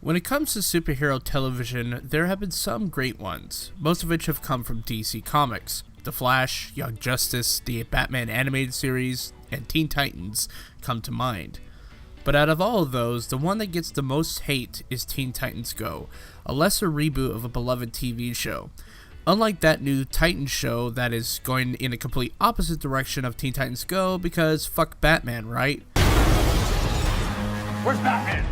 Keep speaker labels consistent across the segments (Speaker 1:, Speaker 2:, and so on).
Speaker 1: When it comes to superhero television, there have been some great ones, most of which have come from DC Comics. The Flash, Young Justice, the Batman animated series, and Teen Titans come to mind. But out of all of those, the one that gets the most hate is Teen Titans Go, a lesser reboot of a beloved TV show. Unlike that new Titans show that is going in a complete opposite direction of Teen Titans Go because fuck Batman, right?
Speaker 2: Where's Batman?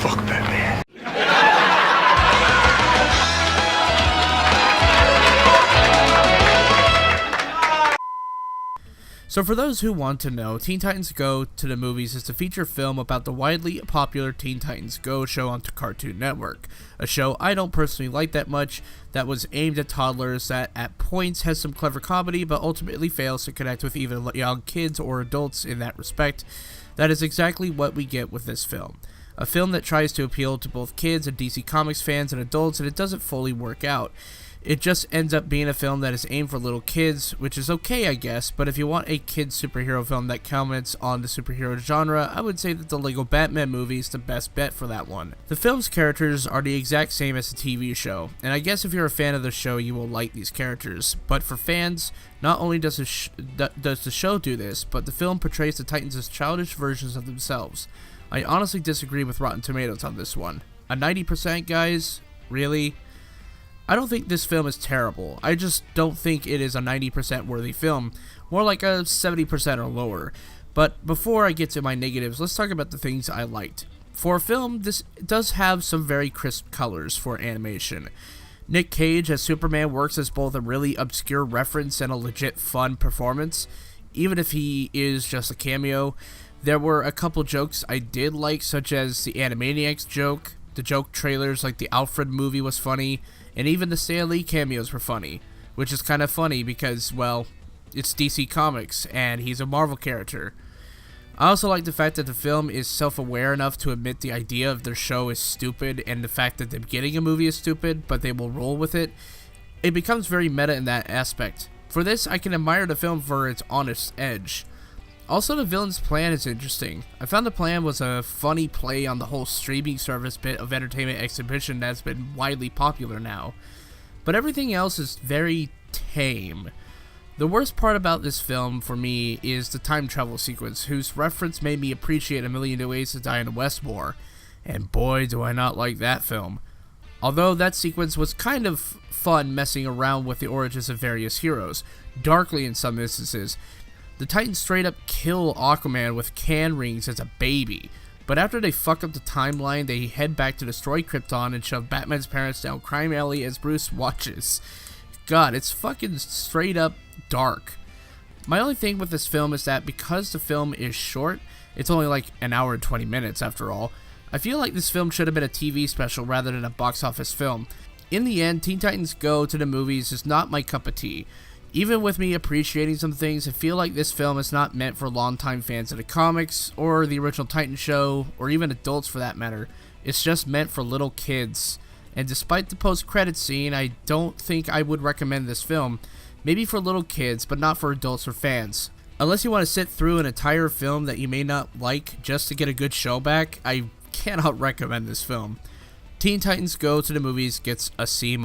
Speaker 2: Fuck Batman.
Speaker 1: So for those who want to know, Teen Titans Go to the Movies is a feature film about the widely popular Teen Titans Go show on Cartoon Network, a show I don't personally like that much, that was aimed at toddlers, that at points has some clever comedy but ultimately fails to connect with either young kids or adults in that respect. That is exactly what we get with this film. A film that tries to appeal to both kids and DC Comics fans and adults, and it doesn't fully work out. It just ends up being a film that is aimed for little kids, which is okay, I guess, but if you want a kids superhero film that comments on the superhero genre, I would say that the Lego Batman movie is the best bet for that one. The film's characters are the exact same as the TV show, and I guess if you're a fan of the show, you will like these characters. But for fans, not only does the show do this, but the film portrays the Titans as childish versions of themselves. I honestly disagree with Rotten Tomatoes on this one. A 90%, guys? Really? I don't think this film is terrible. I just don't think it is a 90% worthy film. More like a 70% or lower. But before I get to my negatives, let's talk about the things I liked. For a film, this does have some very crisp colors for animation. Nick Cage as Superman works as both a really obscure reference and a legit fun performance. Even if he is just a cameo, there were a couple jokes I did like, such as the Animaniacs joke. The joke trailers like the Alfred movie was funny, and even the Stan Lee cameos were funny, which is kind of funny because, well, it's DC Comics, and he's a Marvel character. I also like the fact that the film is self-aware enough to admit the idea of their show is stupid, and the fact that them getting a movie is stupid, but they will roll with it. It becomes very meta in that aspect. For this, I can admire the film for its honest edge. Also, the villain's plan is interesting. I found the plan was a funny play on the whole streaming service bit of entertainment exhibition that's been widely popular now. But everything else is very tame. The worst part about this film, for me, is the time travel sequence, whose reference made me appreciate A Million Ways to Die in the West more. And boy, do I not like that film. Although that sequence was kind of fun messing around with the origins of various heroes, darkly in some instances. The Titans straight up kill Aquaman with can rings as a baby, but after they fuck up the timeline, they head back to destroy Krypton and shove Batman's parents down Crime Alley as Bruce watches. God, it's fucking straight up dark. My only thing with this film is that because the film is short, it's only like an hour and 20 minutes after all, I feel like this film should have been a TV special rather than a box office film. In the end, Teen Titans Go to the Movies is not my cup of tea. Even with me appreciating some things, I feel like this film is not meant for longtime fans of the comics, or the original Titan show, or even adults for that matter. It's just meant for little kids. And despite the post-credits scene, I don't think I would recommend this film. Maybe for little kids, but not for adults or fans. Unless you want to sit through an entire film that you may not like just to get a good show back, I cannot recommend this film. Teen Titans Go to the Movies gets a C-.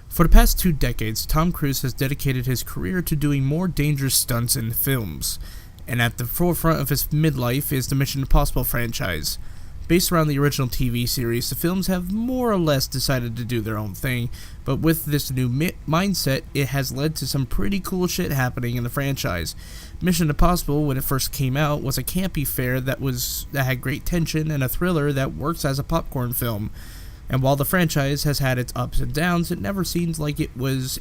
Speaker 1: For the past 2 decades, Tom Cruise has dedicated his career to doing more dangerous stunts in films, and at the forefront of his midlife is the Mission Impossible franchise. Based around the original TV series, the films have more or less decided to do their own thing, but with this new mindset, it has led to some pretty cool shit happening in the franchise. Mission Impossible, when it first came out, was a campy fare that had great tension and a thriller that works as a popcorn film. And while the franchise has had its ups and downs, it never seems like it has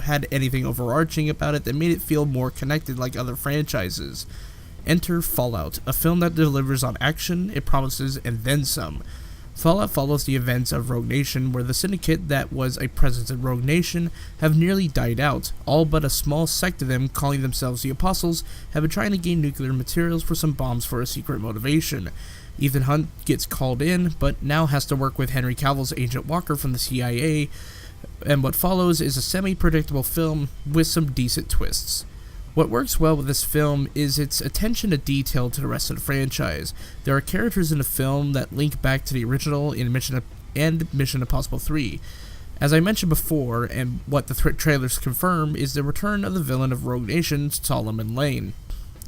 Speaker 1: had anything overarching about it that made it feel more connected like other franchises. Enter Fallout, a film that delivers on action, it promises, and then some. Fallout follows the events of Rogue Nation, where the syndicate that was a presence in Rogue Nation have nearly died out. All but a small sect of them, calling themselves the Apostles, have been trying to gain nuclear materials for some bombs for a secret motivation. Ethan Hunt gets called in, but now has to work with Henry Cavill's Agent Walker from the CIA, and what follows is a semi-predictable film with some decent twists. What works well with this film is its attention to detail to the rest of the franchise. There are characters in the film that link back to the original in Mission Impossible 3. As I mentioned before, and what the trailers confirm, is the return of the villain of Rogue Nation, Solomon Lane.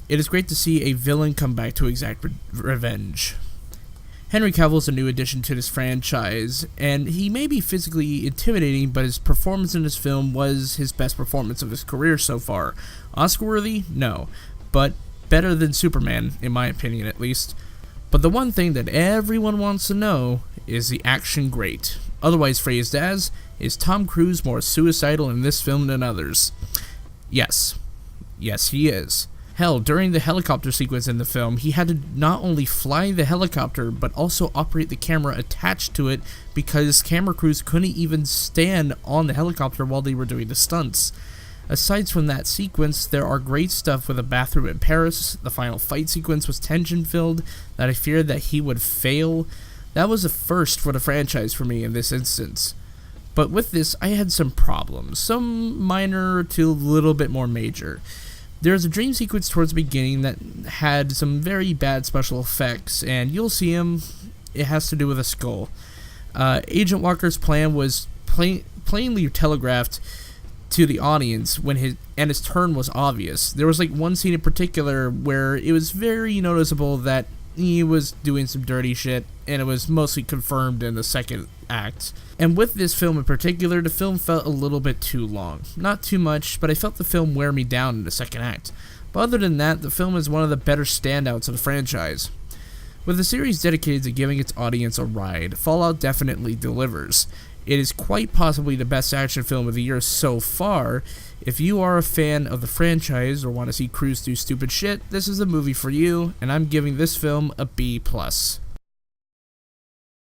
Speaker 1: It is great to see a villain come back to exact revenge. Henry Cavill is a new addition to this franchise, and he may be physically intimidating, but his performance in this film was his best performance of his career so far. Oscar-worthy? No, but better than Superman, in my opinion at least. But the one thing that everyone wants to know is the action great. Otherwise phrased as, is Tom Cruise more suicidal in this film than others? Yes. Yes, he is. Hell, during the helicopter sequence in the film, he had to not only fly the helicopter, but also operate the camera attached to it because camera crews couldn't even stand on the helicopter while they were doing the stunts. Aside from that sequence, there are great stuff with a bathroom in Paris. The final fight sequence was tension-filled, that I feared that he would fail. That was a first for the franchise for me in this instance. But with this, I had some problems, some minor to a little bit more major. There's a dream sequence towards the beginning that had some very bad special effects, and you'll see him. It has to do with a skull. Agent Walker's plan was plainly telegraphed to the audience when his turn was obvious. There was like one scene in particular where it was very noticeable that he was doing some dirty shit, and it was mostly confirmed in the second act. And with this film in particular, the film felt a little bit too long. Not too much, but I felt the film wear me down in the second act. But other than that, the film is one of the better standouts of the franchise. With a series dedicated to giving its audience a ride, Fallout definitely delivers. It is quite possibly the best action film of the year so far. If you are a fan of the franchise or want to see Cruise do stupid shit, this is the movie for you, and I'm giving this film a B+.